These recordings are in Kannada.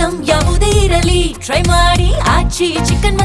ಐಟಂ ಯಾವುದೇ ಇರಲಿ ಟ್ರೈ ಮಾಡಿ ಆಚಿ ಚಿಕನ್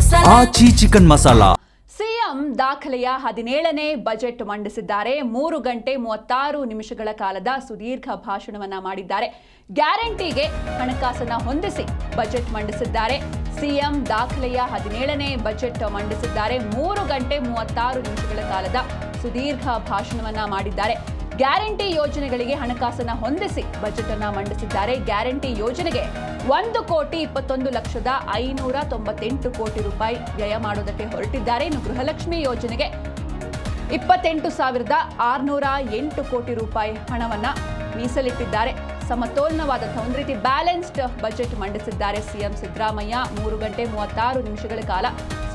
ಮಸಾಲಾ. ಸಿಎಂ ದಾಖಲೆಯ 17ನೇ ಬಜೆಟ್ ಮಂಡಿಸಿದ್ದಾರೆ. 3 ಗಂಟೆ 36 ನಿಮಿಷಗಳ ಕಾಲದ ಸುದೀರ್ಘ ಭಾಷಣವನ್ನ ಮಾಡಿದ್ದಾರೆ. ಗ್ಯಾರಂಟಿಗೆ ಹಣಕಾಸನ್ನ ಹೊಂದಿಸಿ ಬಜೆಟ್ ಮಂಡಿಸಿದ್ದಾರೆ. ಸಿಎಂ ದಾಖಲೆಯ 17ನೇ ಬಜೆಟ್ ಮಂಡಿಸಿದ್ದಾರೆ. 3 ಗಂಟೆ 36 ನಿಮಿಷಗಳ ಕಾಲದ ಸುದೀರ್ಘ ಭಾಷಣವನ್ನ ಮಾಡಿದ್ದಾರೆ. ಗ್ಯಾರಂಟಿ ಯೋಜನೆಗಳಿಗೆ ಹಣಕಾಸನ್ನ ಹೊಂದಿಸಿ ಬಜೆಟ್ ಅನ್ನ ಮಂಡಿಸಿದ್ದಾರೆ. ಗ್ಯಾರಂಟಿ ಯೋಜನೆಗೆ 1,21,598 ಕೋಟಿ ರೂಪಾಯಿ ವ್ಯಯ ಮಾಡುವುದಕ್ಕೆ ಹೊರಟಿದ್ದಾರೆ. ಇನ್ನು ಗೃಹಲಕ್ಷ್ಮಿ ಯೋಜನೆಗೆ 28,608 ಕೋಟಿ ರೂಪಾಯಿ ಹಣವನ್ನ ಮೀಸಲಿಟ್ಟಿದ್ದಾರೆ. ಸಮತೋಲನವಾದಂತಹ ಒಂದು ರೀತಿ ಬ್ಯಾಲೆನ್ಸ್ಡ್ ಬಜೆಟ್ ಮಂಡಿಸಿದ್ದಾರೆ ಸಿಎಂ ಸಿದ್ದರಾಮಯ್ಯ. 3 ಗಂಟೆ 36 ನಿಮಿಷಗಳ ಕಾಲ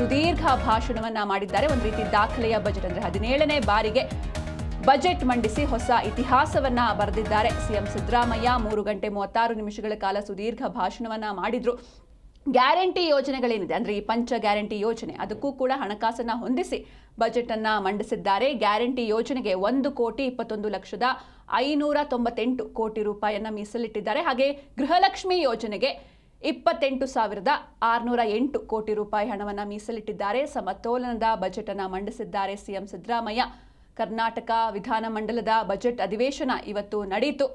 ಸುದೀರ್ಘ ಭಾಷಣವನ್ನ ಮಾಡಿದ್ದಾರೆ. ಒಂದು ರೀತಿ ದಾಖಲೆಯ ಬಜೆಟ್ ಅಂದ್ರೆ 17ನೇ ಬಾರಿಗೆ ಬಜೆಟ್ ಮಂಡಿಸಿ ಹೊಸ ಇತಿಹಾಸವನ್ನ ಬರೆದಿದ್ದಾರೆ ಸಿಎಂ ಸಿದ್ದರಾಮಯ್ಯ. 3 ಗಂಟೆ 36 ನಿಮಿಷಗಳ ಕಾಲ ಸುದೀರ್ಘ ಭಾಷಣವನ್ನ ಮಾಡಿದ್ರು. ಗ್ಯಾರಂಟಿ ಯೋಜನೆಗಳೇನಿದೆ ಅಂದ್ರೆ ಈ ಪಂಚ ಗ್ಯಾರಂಟಿ ಯೋಜನೆ ಅದಕ್ಕೂ ಕೂಡ ಹಣಕಾಸನ್ನ ಹೊಂದಿಸಿ ಬಜೆಟ್ ಅನ್ನ ಮಂಡಿಸಿದ್ದಾರೆ. ಗ್ಯಾರಂಟಿ ಯೋಜನೆಗೆ 1,21,598 ಕೋಟಿ ರೂಪಾಯಿಯನ್ನ ಮೀಸಲಿಟ್ಟಿದ್ದಾರೆ. ಹಾಗೆ ಗೃಹಲಕ್ಷ್ಮಿ ಯೋಜನೆಗೆ 28,608 ಕೋಟಿ ರೂಪಾಯಿ ಹಣವನ್ನ ಮೀಸಲಿಟ್ಟಿದ್ದಾರೆ. ಸಮತೋಲನದ ಬಜೆಟ್ ಅನ್ನ ಮಂಡಿಸಿದ್ದಾರೆ ಸಿಎಂ ಸಿದ್ದರಾಮಯ್ಯ. ಕರ್ನಾಟಕ ವಿಧಾನಮಂಡಲದ ಬಜೆಟ್ ಅಧಿವೇಶನ ಇವತ್ತು ನಡೆಯಿತು.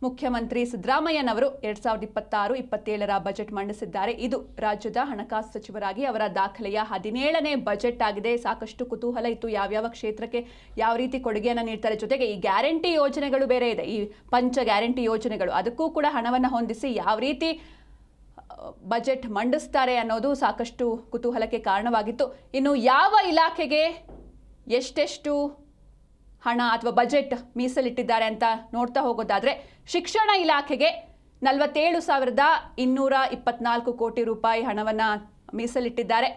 ಮುಖ್ಯಮಂತ್ರಿ ಸಿದ್ದರಾಮಯ್ಯನವರು 2026-27ರ ಬಜೆಟ್ ಮಂಡಿಸಿದ್ದಾರೆ. ಇದು ರಾಜ್ಯದ ಹಣಕಾಸು ಸಚಿವರಾಗಿ ಅವರ ದಾಖಲೆಯ 17ನೇ ಬಜೆಟ್ ಆಗಿದೆ. ಸಾಕಷ್ಟು ಕುತೂಹಲ ಇತ್ತು, ಯಾವ್ಯಾವ ಕ್ಷೇತ್ರಕ್ಕೆ ಯಾವ ರೀತಿ ಕೊಡುಗೆಯನ್ನು ನೀಡ್ತಾರೆ. ಜೊತೆಗೆ ಈ ಗ್ಯಾರಂಟಿ ಯೋಜನೆಗಳು ಬೇರೆ ಇದೆ, ಈ ಪಂಚ ಗ್ಯಾರಂಟಿ ಯೋಜನೆಗಳು ಅದಕ್ಕೂ ಕೂಡ ಹಣವನ್ನು ಹೊಂದಿಸಿ ಯಾವ ರೀತಿ ಬಜೆಟ್ ಮಂಡಿಸ್ತಾರೆ ಅನ್ನೋದು ಸಾಕಷ್ಟು ಕುತೂಹಲಕ್ಕೆ ಕಾರಣವಾಗಿತ್ತು. ಇನ್ನು ಯಾವ ಇಲಾಖೆಗೆ ಎಷ್ಟೆಷ್ಟು ಹಣ ಅಥವಾ ಬಜೆಟ್ ಮೀಸಲಿಟ್ಟಿದ್ದಾರೆ ಅಂತ ನೋಡ್ತಾ ಹೋಗೋದಾದ್ರೆ ಶಿಕ್ಷಣ ಇಲಾಖೆಗೆ 47,224 ಕೋಟಿ ರೂಪಾಯಿ ಹಣವನ್ನ ಮೀಸಲಿಟ್ಟಿದ್ದಾರೆ.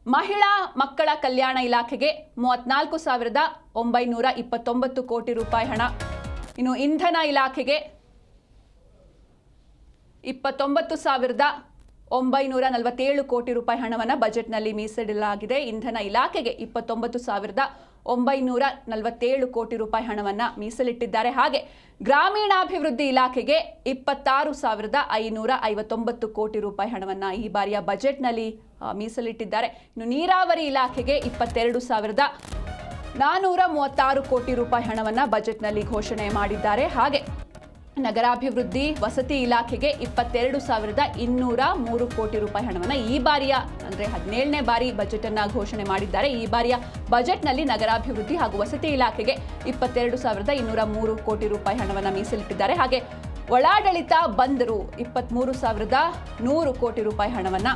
ಮಹಿಳಾ ಮಕ್ಕಳ ಕಲ್ಯಾಣ ಇಲಾಖೆಗೆ 34,929 ಕೋಟಿ ರೂಪಾಯಿ ಹಣ. ಇನ್ನು ಇಂಧನ ಇಲಾಖೆಗೆ 29,947 ಕೋಟಿ ರೂಪಾಯಿ ಹಣವನ್ನು ಬಜೆಟ್ನಲ್ಲಿ ಮೀಸಲಿಡಲಾಗಿದೆ. ಇಂಧನ ಇಲಾಖೆಗೆ 29,947 ಕೋಟಿ ರೂಪಾಯಿ ಹಣವನ್ನು ಮೀಸಲಿಟ್ಟಿದ್ದಾರೆ. ಹಾಗೆ ಗ್ರಾಮೀಣಾಭಿವೃದ್ಧಿ ಇಲಾಖೆಗೆ 26,559 ಕೋಟಿ ರೂಪಾಯಿ ಹಣವನ್ನು ಈ ಬಾರಿಯ ಬಜೆಟ್ನಲ್ಲಿ ಮೀಸಲಿಟ್ಟಿದ್ದಾರೆ. ಇನ್ನು ನೀರಾವರಿ ಇಲಾಖೆಗೆ 22,436 ಕೋಟಿ ರೂಪಾಯಿ ಹಣವನ್ನು ಬಜೆಟ್ನಲ್ಲಿ ಘೋಷಣೆ ಮಾಡಿದ್ದಾರೆ. ಹಾಗೆ ನಗರಾಭಿವೃದ್ಧಿ ವಸತಿ ಇಲಾಖೆಗೆ 22,203 ಕೋಟಿ ರೂಪಾಯಿ ಹಣವನ್ನು ಈ ಬಾರಿಯ ಅಂದರೆ 17ನೇ ಬಾರಿ ಬಜೆಟ್ ಅನ್ನ ಘೋಷಣೆ ಮಾಡಿದ್ದಾರೆ. ಈ ಬಾರಿಯ ಬಜೆಟ್ನಲ್ಲಿ ನಗರಾಭಿವೃದ್ಧಿ ಹಾಗೂ ವಸತಿ ಇಲಾಖೆಗೆ 22,203 ಕೋಟಿ ರೂಪಾಯಿ ಹಣವನ್ನು ಮೀಸಲಿಟ್ಟಿದ್ದಾರೆ. ಹಾಗೆ ಒಳಾಡಳಿತ ಬಂದರು 23,100 ಕೋಟಿ ರೂಪಾಯಿ ಹಣವನ್ನು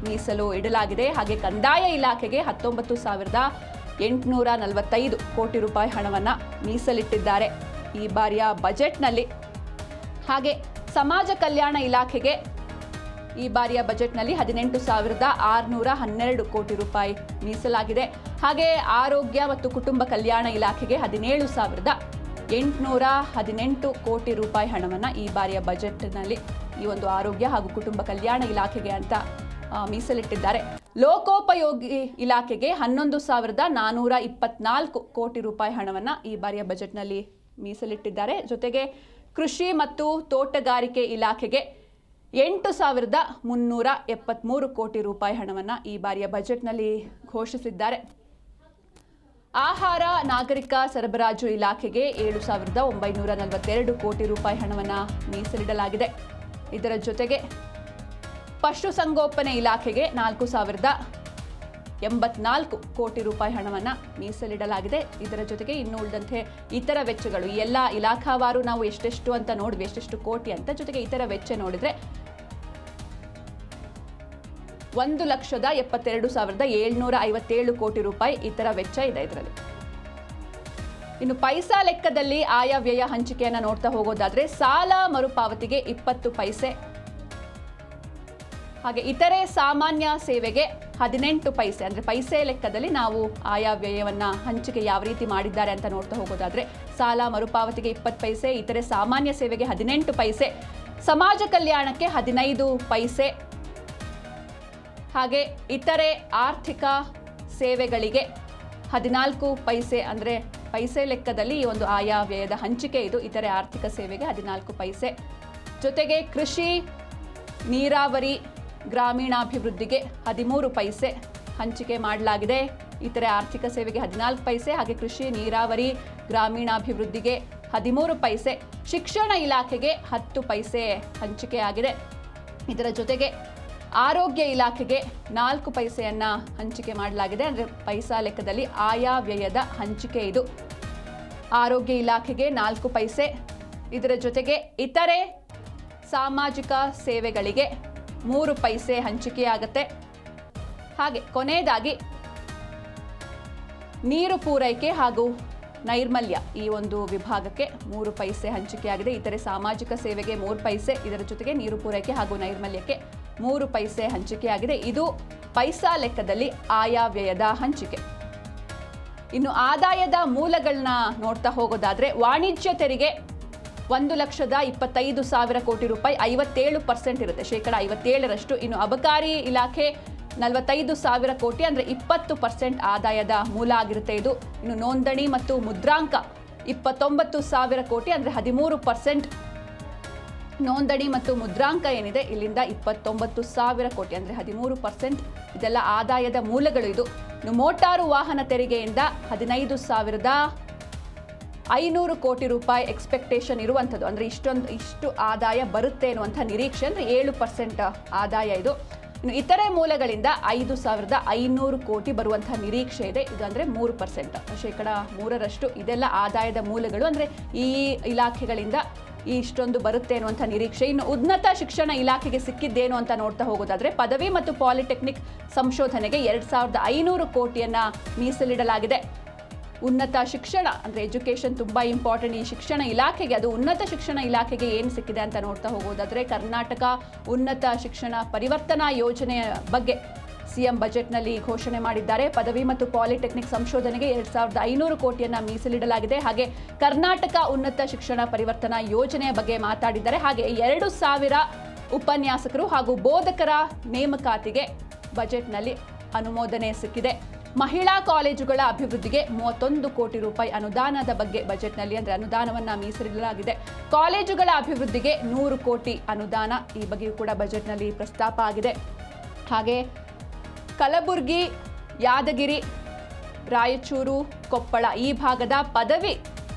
ಮೀಸಲು ಇಡಲಾಗಿದೆ. ಹಾಗೆ ಕಂದಾಯ ಇಲಾಖೆಗೆ 19,845 ಕೋಟಿ ರೂಪಾಯಿ ಹಣವನ್ನು ಮೀಸಲಿಟ್ಟಿದ್ದಾರೆ ಈ ಬಾರಿಯ ಬಜೆಟ್ನಲ್ಲಿ. ಹಾಗೆ ಸಮಾಜ ಕಲ್ಯಾಣ ಇಲಾಖೆಗೆ ಈ ಬಾರಿಯ ಬಜೆಟ್ನಲ್ಲಿ 18,612 ಕೋಟಿ ರೂಪಾಯಿ ಮೀಸಲಾಗಿದೆ. ಹಾಗೆ ಆರೋಗ್ಯ ಮತ್ತು ಕುಟುಂಬ ಕಲ್ಯಾಣ ಇಲಾಖೆಗೆ 17,818 ಕೋಟಿ ರೂಪಾಯಿ ಹಣವನ್ನು ಈ ಬಾರಿಯ ಬಜೆಟ್ನಲ್ಲಿ ಈ ಒಂದು ಆರೋಗ್ಯ ಹಾಗೂ ಕುಟುಂಬ ಕಲ್ಯಾಣ ಇಲಾಖೆಗೆ ಅಂತ ಮೀಸಲಿಟ್ಟಿದ್ದಾರೆ. ಲೋಕೋಪಯೋಗಿ ಇಲಾಖೆಗೆ 11,424 ಕೋಟಿ ರೂಪಾಯಿ ಹಣವನ್ನು ಈ ಬಾರಿಯ ಬಜೆಟ್ನಲ್ಲಿ ಮೀಸಲಿಟ್ಟಿದ್ದಾರೆ. ಜೊತೆಗೆ ಕೃಷಿ ಮತ್ತು ತೋಟಗಾರಿಕೆ ಇಲಾಖೆಗೆ 8,373 ಕೋಟಿ ರೂಪಾಯಿ ಹಣವನ್ನು ಈ ಬಾರಿಯ ಬಜೆಟ್ನಲ್ಲಿ ಘೋಷಿಸಿದ್ದಾರೆ. ಆಹಾರ ನಾಗರಿಕ ಸರಬರಾಜು ಇಲಾಖೆಗೆ 7,942 ಕೋಟಿ ರೂಪಾಯಿ ಹಣವನ್ನು ಮೀಸಲಿಡಲಾಗಿದೆ. ಇದರ ಜೊತೆಗೆ ಪಶುಸಂಗೋಪನೆ ಇಲಾಖೆಗೆ 4,084 ಕೋಟಿ ರೂಪಾಯಿ ಹಣವನ್ನು ಮೀಸಲಿಡಲಾಗಿದೆ. ಇದರ ಜೊತೆಗೆ ಇನ್ನು ಉಳಿದಂತೆ ಇತರ ವೆಚ್ಚಗಳು ಎಲ್ಲ ಇಲಾಖಾವಾರು ನಾವು ಎಷ್ಟೆಷ್ಟು ಅಂತ ನೋಡಿದ್ವಿ, ಎಷ್ಟೆಷ್ಟು ಕೋಟಿ ಅಂತ. ಜೊತೆಗೆ ಇತರ ವೆಚ್ಚ ನೋಡಿದ್ರೆ 1,72,757 ಕೋಟಿ ರೂಪಾಯಿ ಇತರ ವೆಚ್ಚ ಇದೆ ಇದರಲ್ಲಿ. ಇನ್ನು ಪೈಸಾ ಲೆಕ್ಕದಲ್ಲಿ ಆಯಾ ವ್ಯಯ ಹಂಚಿಕೆಯನ್ನು ನೋಡ್ತಾ ಹೋಗೋದಾದ್ರೆ ಸಾಲ ಮರುಪಾವತಿಗೆ 20 ಪೈಸೆ, ಹಾಗೆ ಇತರೆ ಸಾಮಾನ್ಯ ಸೇವೆಗೆ 18 ಪೈಸೆ. ಅಂದರೆ ಪೈಸೆ ಲೆಕ್ಕದಲ್ಲಿ ನಾವು ಆಯಾ ವ್ಯಯವನ್ನು ಹಂಚಿಕೆ ಯಾವ ರೀತಿ ಮಾಡಿದ್ದಾರೆ ಅಂತ ನೋಡ್ತಾ ಹೋಗೋದಾದ್ರೆ ಸಾಲ ಮರುಪಾವತಿಗೆ 20 ಪೈಸೆ, ಇತರೆ ಸಾಮಾನ್ಯ ಸೇವೆಗೆ 18 ಪೈಸೆ, ಸಮಾಜ ಕಲ್ಯಾಣಕ್ಕೆ 15 ಪೈಸೆ, ಹಾಗೆ ಇತರೆ ಆರ್ಥಿಕ ಸೇವೆಗಳಿಗೆ 14 ಪೈಸೆ. ಅಂದರೆ ಪೈಸೆ ಲೆಕ್ಕದಲ್ಲಿ ಈ ಒಂದು ಆಯಾ ವ್ಯಯದ ಹಂಚಿಕೆ ಇದು. ಇತರೆ ಆರ್ಥಿಕ ಸೇವೆಗೆ 14 ಪೈಸೆ. ಜೊತೆಗೆ ಕೃಷಿ ನೀರಾವರಿ ಗ್ರಾಮೀಣಾಭಿವೃದ್ಧಿಗೆ 13 ಪೈಸೆ ಹಂಚಿಕೆ ಮಾಡಲಾಗಿದೆ. ಇತರೆ ಆರ್ಥಿಕ ಸೇವೆಗೆ 14 ಪೈಸೆ, ಹಾಗೆ ಕೃಷಿ ನೀರಾವರಿ ಗ್ರಾಮೀಣಾಭಿವೃದ್ಧಿಗೆ 13 ಪೈಸೆ, ಶಿಕ್ಷಣ ಇಲಾಖೆಗೆ 10 ಪೈಸೆ ಹಂಚಿಕೆಯಾಗಿದೆ. ಇದರ ಜೊತೆಗೆ ಆರೋಗ್ಯ ಇಲಾಖೆಗೆ 4 ಪೈಸೆಯನ್ನು ಹಂಚಿಕೆ ಮಾಡಲಾಗಿದೆ. ಅಂದರೆ ಪೈಸಾ ಲೆಕ್ಕದಲ್ಲಿ ಆಯಾ ವ್ಯಯದ ಹಂಚಿಕೆ ಇದು. ಆರೋಗ್ಯ ಇಲಾಖೆಗೆ 4 ಪೈಸೆ. ಇದರ ಜೊತೆಗೆ ಇತರೆ ಸಾಮಾಜಿಕ ಸೇವೆಗಳಿಗೆ 3 ಪೈಸೆ ಹಂಚಿಕೆಯಾಗುತ್ತೆ. ಹಾಗೆ ಕೊನೆಯದಾಗಿ ನೀರು ಪೂರೈಕೆ ಹಾಗೂ ನೈರ್ಮಲ್ಯ ಈ ಒಂದು ವಿಭಾಗಕ್ಕೆ 3 ಪೈಸೆ ಹಂಚಿಕೆಯಾಗಿದೆ. ಇತರೆ ಸಾಮಾಜಿಕ ಸೇವೆಗೆ 3 ಪೈಸೆ, ಇದರ ಜೊತೆಗೆ ನೀರು ಪೂರೈಕೆ ಹಾಗೂ ನೈರ್ಮಲ್ಯಕ್ಕೆ 3 ಪೈಸೆ ಹಂಚಿಕೆಯಾಗಿದೆ. ಇದು ಪೈಸಾ ಲೆಕ್ಕದಲ್ಲಿ ಆಯಾ ವ್ಯಯದ ಹಂಚಿಕೆ. ಇನ್ನು ಆದಾಯದ ಮೂಲಗಳನ್ನ ನೋಡ್ತಾ ಹೋಗೋದಾದ್ರೆ, ವಾಣಿಜ್ಯ ತೆರಿಗೆ 1,25,000 ಕೋಟಿ ರೂಪಾಯಿ, 57% ಇರುತ್ತೆ, 57%. ಇನ್ನು ಅಬಕಾರಿ ಇಲಾಖೆ 45,000 ಕೋಟಿ, ಅಂದರೆ 20% ಆದಾಯದ ಮೂಲ ಆಗಿರುತ್ತೆ ಇದು. ಇನ್ನು ನೋಂದಣಿ ಮತ್ತು ಮುದ್ರಾಂಕ 29,000 ಕೋಟಿ, ಅಂದರೆ 13%. ನೋಂದಣಿ ಮತ್ತು ಮುದ್ರಾಂಕ ಏನಿದೆ ಇಲ್ಲಿಂದ 29,000 ಕೋಟಿ, ಅಂದರೆ 13%. ಇದೆಲ್ಲ ಆದಾಯದ ಮೂಲಗಳು ಇದು. ಇನ್ನು ಮೋಟಾರು ವಾಹನ ತೆರಿಗೆಯಿಂದ 15,500 ಕೋಟಿ ರೂಪಾಯಿ ಎಕ್ಸ್ಪೆಕ್ಟೇಷನ್ ಇರುವಂಥದ್ದು. ಅಂದರೆ ಇಷ್ಟು ಆದಾಯ ಬರುತ್ತೆ ಅನ್ನುವಂಥ ನಿರೀಕ್ಷೆ, ಅಂದರೆ 7% ಆದಾಯ ಇದು. ಇನ್ನು ಇತರೆ ಮೂಲಗಳಿಂದ 5,500 ಕೋಟಿ ಬರುವಂತಹ ನಿರೀಕ್ಷೆ ಇದೆ. ಇದು ಅಂದರೆ 3%, 3%. ಇದೆಲ್ಲ ಆದಾಯದ ಮೂಲಗಳು, ಅಂದರೆ ಈ ಇಲಾಖೆಗಳಿಂದ ಇಷ್ಟೊಂದು ಬರುತ್ತೆ ಅನ್ನುವಂಥ ನಿರೀಕ್ಷೆ. ಇನ್ನು ಉನ್ನತ ಶಿಕ್ಷಣ ಇಲಾಖೆಗೆ ಸಿಕ್ಕಿದ್ದೇನು ಅಂತ ನೋಡ್ತಾ ಹೋಗೋದಾದ್ರೆ, ಪದವಿ ಮತ್ತು ಪಾಲಿಟೆಕ್ನಿಕ್ ಸಂಶೋಧನೆಗೆ 2,500 ಕೋಟಿಯನ್ನು ಮೀಸಲಿಡಲಾಗಿದೆ. ಉನ್ನತ ಶಿಕ್ಷಣ ಅಂದರೆ ಎಜುಕೇಷನ್ ತುಂಬ ಇಂಪಾರ್ಟೆಂಟ್ ಈ ಶಿಕ್ಷಣ ಇಲಾಖೆಗೆ. ಅದು ಉನ್ನತ ಶಿಕ್ಷಣ ಇಲಾಖೆಗೆ ಏನು ಸಿಕ್ಕಿದೆ ಅಂತ ನೋಡ್ತಾ ಹೋಗೋದಾದರೆ, ಕರ್ನಾಟಕ ಉನ್ನತ ಶಿಕ್ಷಣ ಪರಿವರ್ತನಾ ಯೋಜನೆಯ ಬಗ್ಗೆ ಸಿಎಂ ಬಜೆಟ್ನಲ್ಲಿ ಘೋಷಣೆ ಮಾಡಿದ್ದಾರೆ. ಪದವಿ ಮತ್ತು ಪಾಲಿಟೆಕ್ನಿಕ್ ಸಂಶೋಧನೆಗೆ 2,500 ಕೋಟಿಯನ್ನು ಮೀಸಲಿಡಲಾಗಿದೆ. ಹಾಗೆ ಕರ್ನಾಟಕ ಉನ್ನತ ಶಿಕ್ಷಣ ಪರಿವರ್ತನಾ ಯೋಜನೆಯ ಬಗ್ಗೆ ಮಾತಾಡಿದ್ದಾರೆ. ಹಾಗೆ 2,000 ಉಪನ್ಯಾಸಕರು ಹಾಗೂ ಬೋಧಕರ ನೇಮಕಾತಿಗೆ ಬಜೆಟ್ನಲ್ಲಿ ಅನುಮೋದನೆ ಸಿಕ್ಕಿದೆ. ಮಹಿಳಾ ಕಾಲೇಜುಗಳ ಅಭಿವೃದ್ಧಿಗೆ 31 ಕೋಟಿ ರೂಪಾಯಿ ಅನುದಾನದ ಬಗ್ಗೆ ಬಜೆಟ್ನಲ್ಲಿ, ಅಂದರೆ ಅನುದಾನವನ್ನು ಮೀಸಲಿಡಲಾಗಿದೆ. ಕಾಲೇಜುಗಳ ಅಭಿವೃದ್ಧಿಗೆ 100 ಕೋಟಿ ಅನುದಾನ, ಈ ಬಗ್ಗೆಯೂ ಕೂಡ ಬಜೆಟ್ನಲ್ಲಿ ಪ್ರಸ್ತಾಪ ಆಗಿದೆ. ಹಾಗೆ ಕಲಬುರಗಿ, ಯಾದಗಿರಿ, ರಾಯಚೂರು, ಕೊಪ್ಪಳ ಈ ಭಾಗದ ಪದವಿ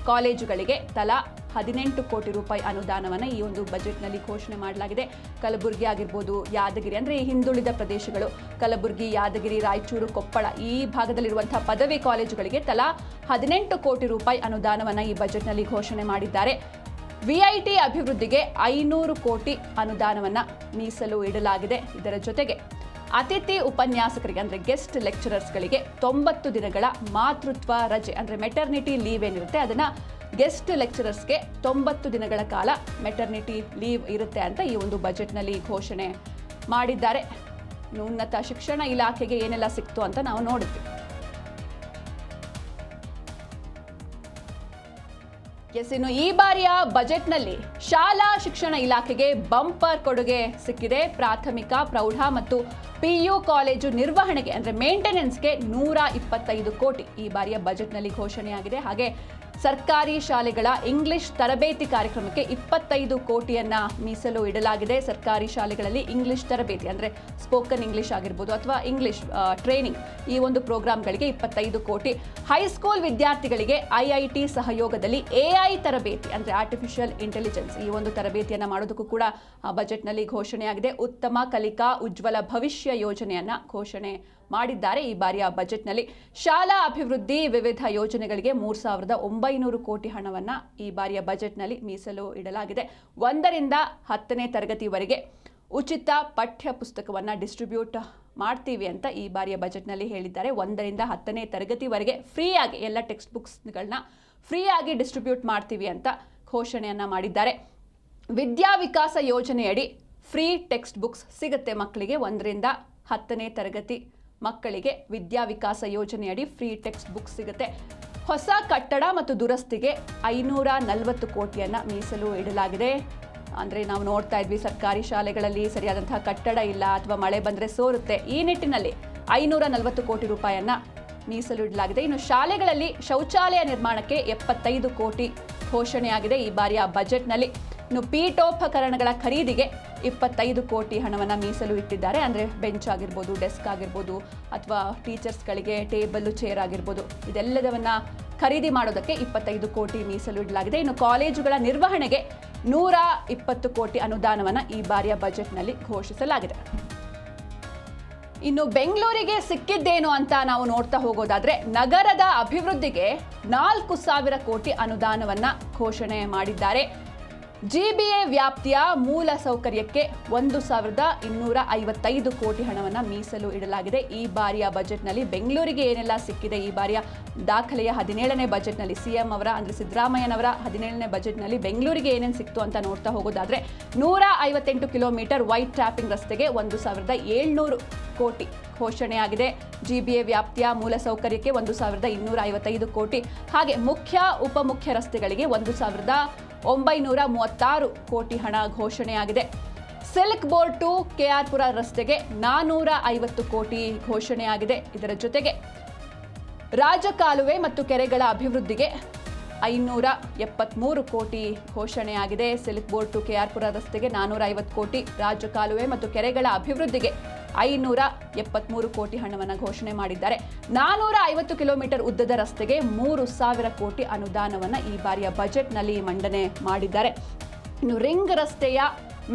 ಕಾಲೇಜುಗಳಿಗೆ ತಲಾ 18 ಕೋಟಿ ರೂಪಾಯಿ ಅನುದಾನವನ್ನು ಈ ಒಂದು ಬಜೆಟ್ನಲ್ಲಿ ಘೋಷಣೆ ಮಾಡಲಾಗಿದೆ. ಕಲಬುರಗಿ ಆಗಿರ್ಬೋದು, ಯಾದಗಿರಿ, ಅಂದರೆ ಈ ಹಿಂದುಳಿದ ಪ್ರದೇಶಗಳು, ಕಲಬುರಗಿ, ಯಾದಗಿರಿ, ರಾಯಚೂರು, ಕೊಪ್ಪಳ ಈ ಭಾಗದಲ್ಲಿರುವಂತಹ ಪದವಿ ಕಾಲೇಜುಗಳಿಗೆ ತಲಾ 18 ಕೋಟಿ ರೂಪಾಯಿ ಅನುದಾನವನ್ನು ಈ ಬಜೆಟ್ನಲ್ಲಿ ಘೋಷಣೆ ಮಾಡಿದ್ದಾರೆ. ವಿಐಟಿ ಅಭಿವೃದ್ಧಿಗೆ 500 ಕೋಟಿ ಅನುದಾನವನ್ನು ಮೀಸಲು ಇಡಲಾಗಿದೆ. ಇದರ ಜೊತೆಗೆ ಅತಿಥಿ ಉಪನ್ಯಾಸಕರಿಗೆ, ಅಂದರೆ ಗೆಸ್ಟ್ ಲೆಕ್ಚರರ್ಸ್ಗಳಿಗೆ 90 ದಿನಗಳ ಮಾತೃತ್ವ ರಜೆ, ಅಂದರೆ ಮೆಟರ್ನಿಟಿ ಲೀವ್ ಏನಿರುತ್ತೆ ಅದನ್ನು ಗೆಸ್ಟ್ ಲೆಕ್ಚರರ್ಸ್ಗೆ 90 ದಿನಗಳ ಕಾಲ ಮೆಟರ್ನಿಟಿ ಲೀವ್ ಇರುತ್ತೆ ಅಂತ ಈ ಒಂದು ಬಜೆಟ್ನಲ್ಲಿ ಘೋಷಣೆ ಮಾಡಿದ್ದಾರೆ. ಉನ್ನತ ಶಿಕ್ಷಣ ಇಲಾಖೆಗೆ ಏನೆಲ್ಲ ಸಿಕ್ತು ಅಂತ ನಾವು ನೋಡಿದ್ವಿ. ಇನ್ನು ಈ ಬಾರಿಯ ಬಜೆಟ್ನಲ್ಲಿ ಶಾಲಾ ಶಿಕ್ಷಣ ಇಲಾಖೆಗೆ ಬಂಪರ್ ಕೊಡುಗೆ ಸಿಕ್ಕಿದೆ. ಪ್ರಾಥಮಿಕ, ಪ್ರೌಢ ಮತ್ತು PU ಕಾಲೇಜು ನಿರ್ವಹಣೆಗೆ, ಅಂದರೆ ಮೇಂಟೆನೆನ್ಸ್ಗೆ 125 ಕೋಟಿ ಈ ಬಾರಿಯ ಬಜೆಟ್ನಲ್ಲಿ ಘೋಷಣೆಯಾಗಿದೆ. ಹಾಗೆ ಸರ್ಕಾರಿ ಶಾಲೆಗಳ ಇಂಗ್ಲಿಷ್ ತರಬೇತಿ ಕಾರ್ಯಕ್ರಮಕ್ಕೆ 25 ಕೋಟಿಯನ್ನು ಮೀಸಲು ಇಡಲಾಗಿದೆ. ಸರ್ಕಾರಿ ಶಾಲೆಗಳಲ್ಲಿ ಇಂಗ್ಲಿಷ್ ತರಬೇತಿ, ಅಂದರೆ ಸ್ಪೋಕನ್ ಇಂಗ್ಲಿಷ್ ಆಗಿರ್ಬೋದು ಅಥವಾ ಇಂಗ್ಲಿಷ್ ಟ್ರೈನಿಂಗ್, ಈ ಒಂದು ಪ್ರೋಗ್ರಾಮ್ಗಳಿಗೆ 25 ಕೋಟಿ. ಹೈಸ್ಕೂಲ್ ವಿದ್ಯಾರ್ಥಿಗಳಿಗೆ IIT ಸಹಯೋಗದಲ್ಲಿ AI ತರಬೇತಿ, ಅಂದರೆ ಆರ್ಟಿಫಿಷಿಯಲ್ ಇಂಟೆಲಿಜೆನ್ಸ್, ಈ ಒಂದು ತರಬೇತಿಯನ್ನು ಮಾಡೋದಕ್ಕೂ ಕೂಡ ಬಜೆಟ್ನಲ್ಲಿ ಘೋಷಣೆಯಾಗಿದೆ. ಉತ್ತಮ ಕಲಿಕಾ ಉಜ್ವಲ ಭವಿಷ್ಯ ಯೋಜನೆಯನ್ನು ಘೋಷಣೆ ಮಾಡಿದ್ದಾರೆ ಈ ಬಾರಿಯ ಬಜೆಟ್ನಲ್ಲಿ. ಶಾಲಾ ಅಭಿವೃದ್ಧಿ ವಿವಿಧ ಯೋಜನೆಗಳಿಗೆ 3,900 ಕೋಟಿ ಹಣವನ್ನು ಈ ಬಾರಿಯ ಬಜೆಟ್ನಲ್ಲಿ ಮೀಸಲು ಇಡಲಾಗಿದೆ. 1ರಿಂದ 10ನೇ ತರಗತಿವರೆಗೆ ಉಚಿತ ಪಠ್ಯ ಪುಸ್ತಕವನ್ನು ಡಿಸ್ಟ್ರಿಬ್ಯೂಟ್ ಮಾಡ್ತೀವಿ ಅಂತ ಈ ಬಾರಿಯ ಬಜೆಟ್ನಲ್ಲಿ ಹೇಳಿದ್ದಾರೆ. 1ರಿಂದ 10ನೇ ತರಗತಿವರೆಗೆ ಫ್ರೀಯಾಗಿ ಎಲ್ಲ ಟೆಕ್ಸ್ಟ್ ಬುಕ್ಸ್ಗಳನ್ನ ಫ್ರೀಯಾಗಿ ಡಿಸ್ಟ್ರಿಬ್ಯೂಟ್ ಮಾಡ್ತೀವಿ ಅಂತ ಘೋಷಣೆಯನ್ನು ಮಾಡಿದ್ದಾರೆ. ವಿದ್ಯಾ ವಿಕಾಸ ಯೋಜನೆಯಡಿ ಫ್ರೀ ಟೆಕ್ಸ್ಟ್ ಬುಕ್ಸ್ ಸಿಗುತ್ತೆ ಮಕ್ಕಳಿಗೆ. 1ರಿಂದ 10ನೇ ತರಗತಿ ಮಕ್ಕಳಿಗೆ ವಿದ್ಯಾ ವಿಕಾಸ ಯೋಜನೆಯಡಿ ಫ್ರೀ ಟೆಕ್ಸ್ಟ್ ಬುಕ್ಸ್ ಸಿಗುತ್ತೆ. ಹೊಸ ಕಟ್ಟಡ ಮತ್ತು ದುರಸ್ತಿಗೆ 540 ಕೋಟಿಯನ್ನು ಮೀಸಲು ಇಡಲಾಗಿದೆ. ಅಂದರೆ ನಾವು ನೋಡ್ತಾ ಇದ್ವಿ, ಸರ್ಕಾರಿ ಶಾಲೆಗಳಲ್ಲಿ ಸರಿಯಾದಂತಹ ಕಟ್ಟಡ ಇಲ್ಲ ಅಥವಾ ಮಳೆ ಬಂದರೆ ಸೋರುತ್ತೆ. ಈ ನಿಟ್ಟಿನಲ್ಲಿ 540 ಕೋಟಿ ರೂಪಾಯಿಯನ್ನು ಮೀಸಲು ಇಡಲಾಗಿದೆ. ಇನ್ನು ಶಾಲೆಗಳಲ್ಲಿ ಶೌಚಾಲಯ ನಿರ್ಮಾಣಕ್ಕೆ 75 ಕೋಟಿ ಘೋಷಣೆಯಾಗಿದೆ ಈ ಬಾರಿಯ ಬಜೆಟ್ನಲ್ಲಿ. ಇನ್ನು ಪೀಠೋಪಕರಣಗಳ ಖರೀದಿಗೆ 25 ಕೋಟಿ ಹಣವನ್ನು ಮೀಸಲು ಇಟ್ಟಿದ್ದಾರೆ. ಅಂದರೆ ಬೆಂಚ್ ಆಗಿರ್ಬೋದು, ಡೆಸ್ಕ್ ಆಗಿರ್ಬೋದು, ಅಥವಾ ಟೀಚರ್ಸ್ಗಳಿಗೆ ಟೇಬಲ್, ಚೇರ್ ಆಗಿರ್ಬೋದು, ಇದೆಲ್ಲದವನ್ನು ಖರೀದಿ ಮಾಡೋದಕ್ಕೆ 25 ಕೋಟಿ ಮೀಸಲು ಇಡಲಾಗಿದೆ. ಇನ್ನು ಕಾಲೇಜುಗಳ ನಿರ್ವಹಣೆಗೆ 120 ಕೋಟಿ ಅನುದಾನವನ್ನು ಈ ಬಾರಿಯ ಬಜೆಟ್ನಲ್ಲಿ ಘೋಷಿಸಲಾಗಿದೆ. ಇನ್ನು ಬೆಂಗಳೂರಿಗೆ ಸಿಕ್ಕಿದ್ದೇನು ಅಂತ ನಾವು ನೋಡ್ತಾ ಹೋಗೋದಾದ್ರೆ, ನಗರದ ಅಭಿವೃದ್ಧಿಗೆ 4,000 ಕೋಟಿ ಅನುದಾನವನ್ನ ಘೋಷಣೆ ಮಾಡಿದ್ದಾರೆ. ಜಿಬಿಎ ವ್ಯಾಪ್ತಿಯ ಮೂಲ ಸೌಕರ್ಯಕ್ಕೆ 1,255 ಕೋಟಿ ಹಣವನ್ನು ಮೀಸಲು ಇಡಲಾಗಿದೆ. ಈ ಬಾರಿಯ ಬಜೆಟ್ನಲ್ಲಿ ಬೆಂಗಳೂರಿಗೆ ಏನೆಲ್ಲ ಸಿಕ್ಕಿದೆ, ಈ ಬಾರಿಯ ದಾಖಲೆಯ 17ನೇ ಬಜೆಟ್ನಲ್ಲಿ ಸಿಎಂ ಅವರ ಅಂದರೆ ಸಿದ್ದರಾಮಯ್ಯನವರ 17ನೇ ಬಜೆಟ್ನಲ್ಲಿ ಬೆಂಗಳೂರಿಗೆ ಏನೇನು ಸಿಕ್ತು ಅಂತ ನೋಡ್ತಾ ಹೋಗೋದಾದ್ರೆ, 158 ಕಿಲೋಮೀಟರ್ ವೈಟ್ ಟ್ಯಾಪಿಂಗ್ ರಸ್ತೆಗೆ 1,700 ಕೋಟಿ ಘೋಷಣೆಯಾಗಿದೆ. ಜಿಬಿಎ ವ್ಯಾಪ್ತಿಯ ಮೂಲ ಸೌಕರ್ಯಕ್ಕೆ 1,255 ಕೋಟಿ, ಹಾಗೆ ಮುಖ್ಯ ಉಪಮುಖ್ಯ ರಸ್ತೆಗಳಿಗೆ 1,936 ಕೋಟಿ ಹಣ ಘೋಷಣೆಯಾಗಿದೆ. ಸಿಲ್ಕ್ ಬೋರ್ಡ್ ಟು ಕೆಆರ್ಪುರ ರಸ್ತೆಗೆ 450 ಕೋಟಿ ಘೋಷಣೆಯಾಗಿದೆ. ಇದರ ಜೊತೆಗೆ ರಾಜಕಾಲುವೆ ಮತ್ತು ಕೆರೆಗಳ ಅಭಿವೃದ್ಧಿಗೆ 573 ಕೋಟಿ ಘೋಷಣೆಯಾಗಿದೆ. ಸಿಲ್ಕ್ ಬೋರ್ಡ್ ಟು ಕೆಆರ್ಪುರ ರಸ್ತೆಗೆ 450 ಕೋಟಿ, ರಾಜಕಾಲುವೆ ಮತ್ತು ಕೆರೆಗಳ ಅಭಿವೃದ್ಧಿಗೆ 573 ಕೋಟಿ ಹಣವನ್ನು ಘೋಷಣೆ ಮಾಡಿದ್ದಾರೆ. 450 ಕಿಲೋಮೀಟರ್ ಉದ್ದದ ರಸ್ತೆಗೆ 3,000 ಕೋಟಿ ಅನುದಾನವನ್ನು ಈ ಬಾರಿಯ ಬಜೆಟ್ನಲ್ಲಿ ಮಂಡನೆ ಮಾಡಿದ್ದಾರೆ. ಇನ್ನು ರಿಂಗ್ ರಸ್ತೆಯ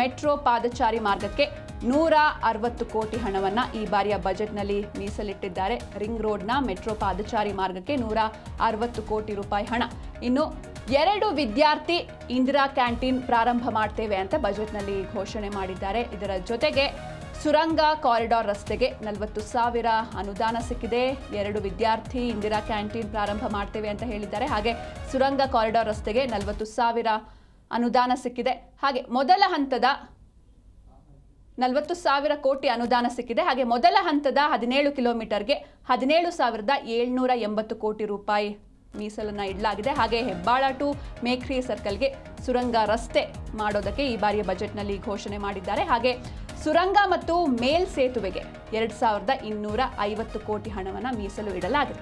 ಮೆಟ್ರೋ ಪಾದಚಾರಿ ಮಾರ್ಗಕ್ಕೆ 160 ಕೋಟಿ ಹಣವನ್ನು ಈ ಬಾರಿಯ ಬಜೆಟ್ನಲ್ಲಿ ಮೀಸಲಿಟ್ಟಿದ್ದಾರೆ. ರಿಂಗ್ ರೋಡ್ನ ಮೆಟ್ರೋ ಪಾದಚಾರಿ ಮಾರ್ಗಕ್ಕೆ 160 ಕೋಟಿ ರೂಪಾಯಿ ಹಣ. ಇನ್ನು 2 ವಿದ್ಯಾರ್ಥಿ ಇಂದಿರಾ ಕ್ಯಾಂಟೀನ್ ಪ್ರಾರಂಭ ಮಾಡ್ತೇವೆ ಅಂತ ಬಜೆಟ್ನಲ್ಲಿ ಘೋಷಣೆ ಮಾಡಿದ್ದಾರೆ. ಇದರ ಜೊತೆಗೆ ಸುರಂಗ ಕಾರಿಡಾರ್ ರಸ್ತೆಗೆ 40,000 ಅನುದಾನ ಸಿಕ್ಕಿದೆ. 2 ವಿದ್ಯಾರ್ಥಿ ಇಂದಿರಾ ಕ್ಯಾಂಟೀನ್ ಪ್ರಾರಂಭ ಮಾಡ್ತೇವೆ ಅಂತ ಹೇಳಿದ್ದಾರೆ. ಹಾಗೆ ಸುರಂಗ ಕಾರಿಡಾರ್ ರಸ್ತೆಗೆ 40,000 ಅನುದಾನ ಸಿಕ್ಕಿದೆ. ಹಾಗೆ ಮೊದಲ ಹಂತದ 40,000 ಕೋಟಿ ಅನುದಾನ ಸಿಕ್ಕಿದೆ. ಹಾಗೆ ಮೊದಲ ಹಂತದ 17 ಕಿಲೋಮೀಟರ್ಗೆ 17,780 ಕೋಟಿ ರೂಪಾಯಿ ಮೀಸಲನ್ನು ಇಡಲಾಗಿದೆ. ಹಾಗೆ ಹೆಬ್ಬಾಳ ಟು ಮೇಖ್ರಿ ಸರ್ಕಲ್ಗೆ ಸುರಂಗ ರಸ್ತೆ ಮಾಡೋದಕ್ಕೆ ಈ ಬಾರಿಯ ಬಜೆಟ್ನಲ್ಲಿ ಘೋಷಣೆ ಮಾಡಿದ್ದಾರೆ. ಹಾಗೆ ಸುರಂಗ ಮತ್ತು ಮೇಲ್ ಸೇತುವೆಗೆ 2,250 ಕೋಟಿ ಹಣವನ್ನು ಮೀಸಲು ಇಡಲಾಗಿದೆ.